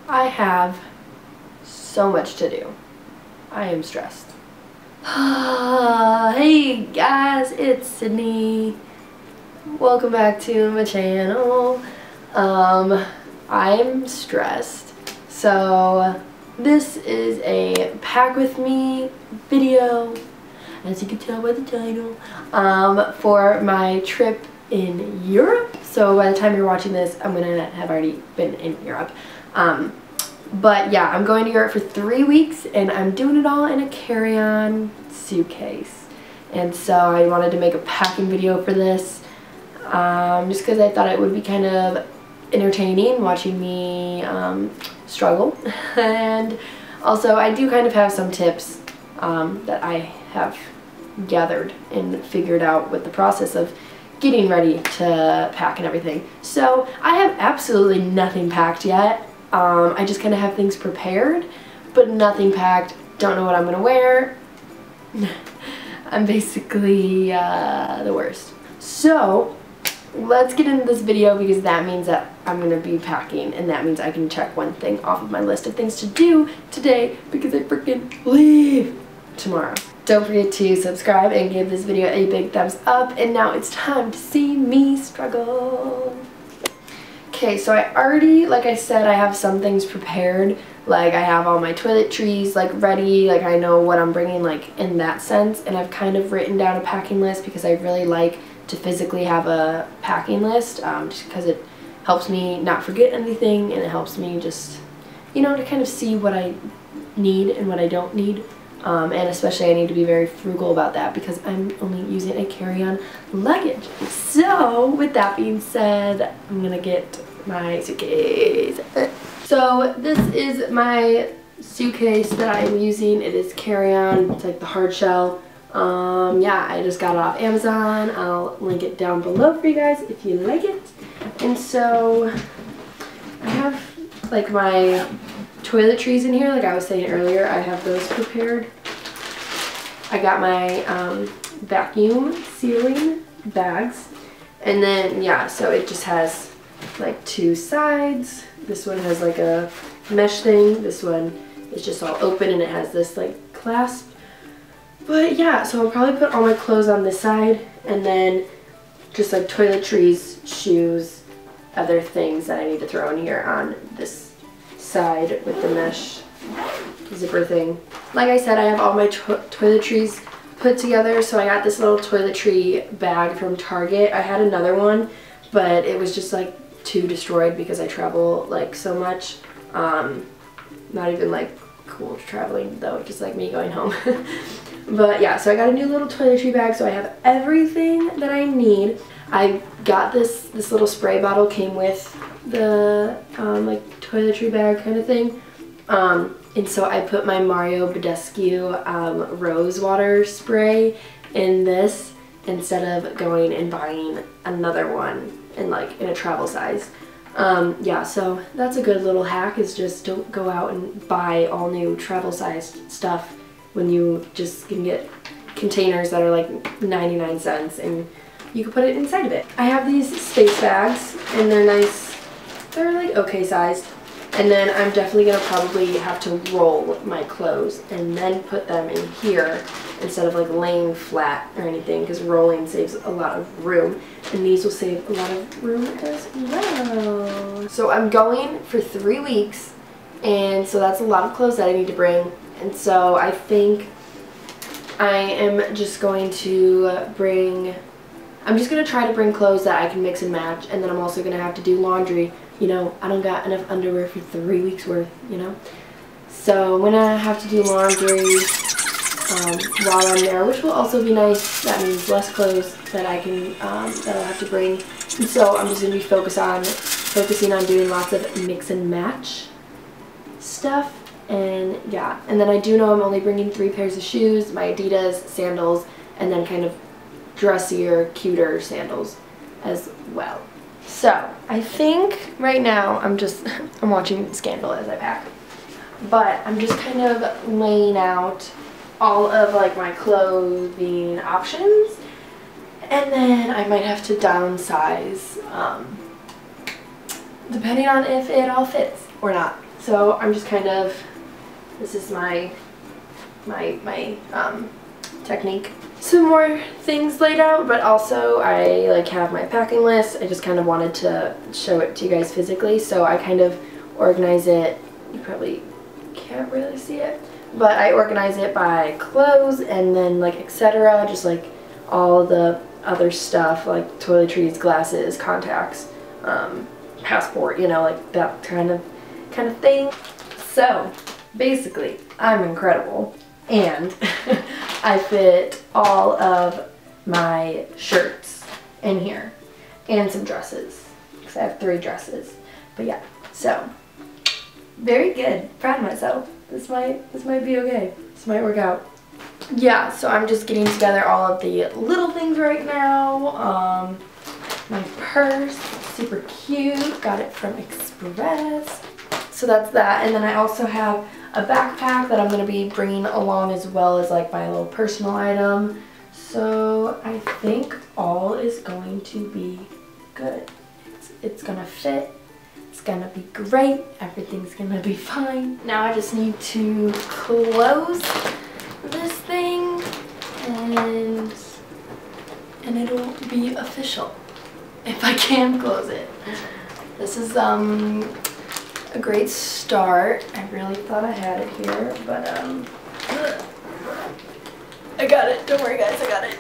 I have so much to do. I am stressed. Hey guys, it's Sydney. Welcome back to my channel. I'm stressed. So this is a pack with me video, as you can tell by the title, for my trip in Europe. So by the time you're watching this, I'm gonna have already been in Europe. But yeah, I'm going to Europe for 3 weeks and I'm doing it all in a carry-on suitcase. And so I wanted to make a packing video for this, just because I thought it would be kind of entertaining watching me struggle. And also I do kind of have some tips that I have gathered and figured out with the process of getting ready to pack and everything. So I have absolutely nothing packed yet. I just kind of have things prepared, but nothing packed. Don't know what I'm gonna wear. I'm basically the worst. So let's get into this video, because that means that I'm gonna be packing, and that means I can check one thing off of my list of things to do today, because I freaking leave tomorrow. Don't forget to subscribe and give this video a big thumbs up. And now it's time to see me struggle. Okay, so I already, like I said, I have some things prepared. Like I have all my toiletries like ready, like I know what I'm bringing, like in that sense. And I've kind of written down a packing list, because I really like to physically have a packing list, just because it helps me not forget anything, and it helps me just, you know, to kind of see what I need and what I don't need. And especially I need to be very frugal about that, because I'm only using a carry-on luggage. So with that being said, I'm gonna get my suitcase. So this is my suitcase that I'm using. It is carry-on. It's like the hard shell. Yeah, I just got it off Amazon. I'll link it down below for you guys if you like it. And so I have like my toiletries in here, like I was saying earlier. I have those prepared. I got my vacuum sealing bags, and then yeah, so it just has like 2 sides. This one has like a mesh thing. This one is just all open and it has this like clasp. But yeah, so I'll probably put all my clothes on this side, and then just like toiletries, shoes, other things that I need to throw in here on this side with the mesh zipper thing. Like I said, I have all my toiletries put together. So I got this little toiletry bag from Target. I had another one, but it was just like too destroyed because I travel like so much. Not even like cool traveling though, just like me going home. But yeah, so I got a new little toiletry bag, so I have everything that I need. I got this little spray bottle, came with the like toiletry bag kind of thing. And so I put my Mario Badescu rose water spray in this, instead of going and buying another one in like in a travel size. Yeah, so that's a good little hack, is just don't go out and buy all new travel sized stuff when you just can get containers that are like 99 cents and you can put it inside of it. I have these space bags, and they're nice. They're like okay sized. And then I'm definitely going to probably have to roll my clothes and then put them in here instead of like laying flat or anything, because rolling saves a lot of room, and these will save a lot of room as well. So I'm going for 3 weeks, and so that's a lot of clothes that I need to bring. And so I think I am just going to bring, I'm just going to try to bring clothes that I can mix and match, and then I'm also going to have to do laundry. You know, I don't got enough underwear for 3 weeks worth, you know. So I'm gonna have to do laundry while I'm there, which will also be nice. That means less clothes that I can that I'll have to bring. And so I'm just gonna be focusing on doing lots of mix and match stuff. And yeah, and then I do know I'm only bringing 3 pairs of shoes: my Adidas, sandals, and then kind of dressier, cuter sandals as well. So I think right now I'm watching Scandal as I pack, but I'm just kind of laying out all of like my clothing options, and then I might have to downsize depending on if it all fits or not. so I'm just kind of, this is my technique. Some more things laid out, but also I like have my packing list. I just kind of wanted to show it to you guys physically, so I kind of organize it. You probably can't really see it, but I organize it by clothes and then like etc. Just like all the other stuff like toiletries, glasses, contacts, passport, you know, like that kind of thing. So basically, I'm incredible, and I fit all of my shirts in here and some dresses because I have 3 dresses. But yeah, so very good. Proud of myself. This might be okay. This might work out. Yeah, so I'm just getting together all of the little things right now. My purse, super cute. Got it from Express. So that's that. And then I also have a backpack that I'm going to be bringing along, as well as like my little personal item. So I think all is going to be good. It's going to fit. It's going to be great. Everything's going to be fine. Now I just need to close this thing and it'll be official if I can close it. This is a great start. I really thought I had it here, but I got it. Don't worry guys, I got it.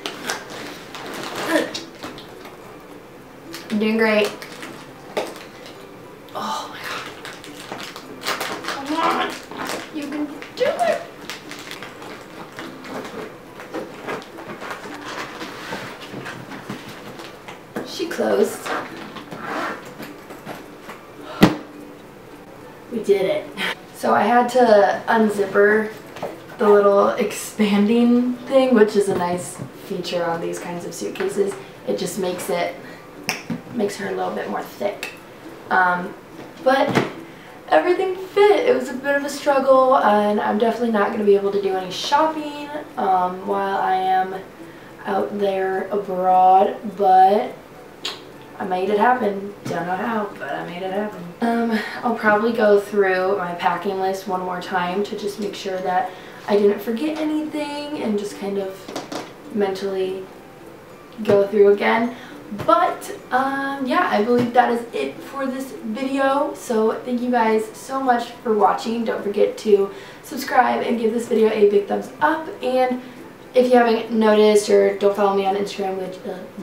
I'm doing great. Oh my god. Come on. You can do it. She closed. We did it. So I had to unzipper the little expanding thing, which is a nice feature on these kinds of suitcases. It just makes her a little bit more thick. But everything fit. It was a bit of a struggle, and I'm definitely not going to be able to do any shopping while I am out there abroad, but I made it happen. Don't know how, but I made it happen. I'll probably go through my packing list one more time to just make sure that I didn't forget anything and just kind of mentally go through again. But yeah, I believe that is it for this video. So thank you guys so much for watching. Don't forget to subscribe and give this video a big thumbs up. And if you haven't noticed or don't follow me on Instagram, which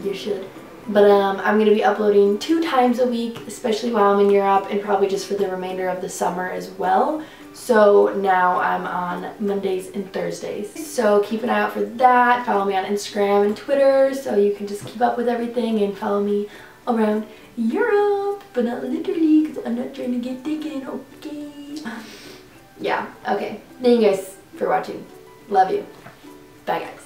you should, but I'm going to be uploading 2 times a week, especially while I'm in Europe, and probably just for the remainder of the summer as well. So now I'm on Mondays and Thursdays. So keep an eye out for that. Follow me on Instagram and Twitter so you can just keep up with everything and follow me around Europe. But not literally, because I'm not trying to get taken, okay? Yeah, okay. Thank you guys for watching. Love you. Bye guys.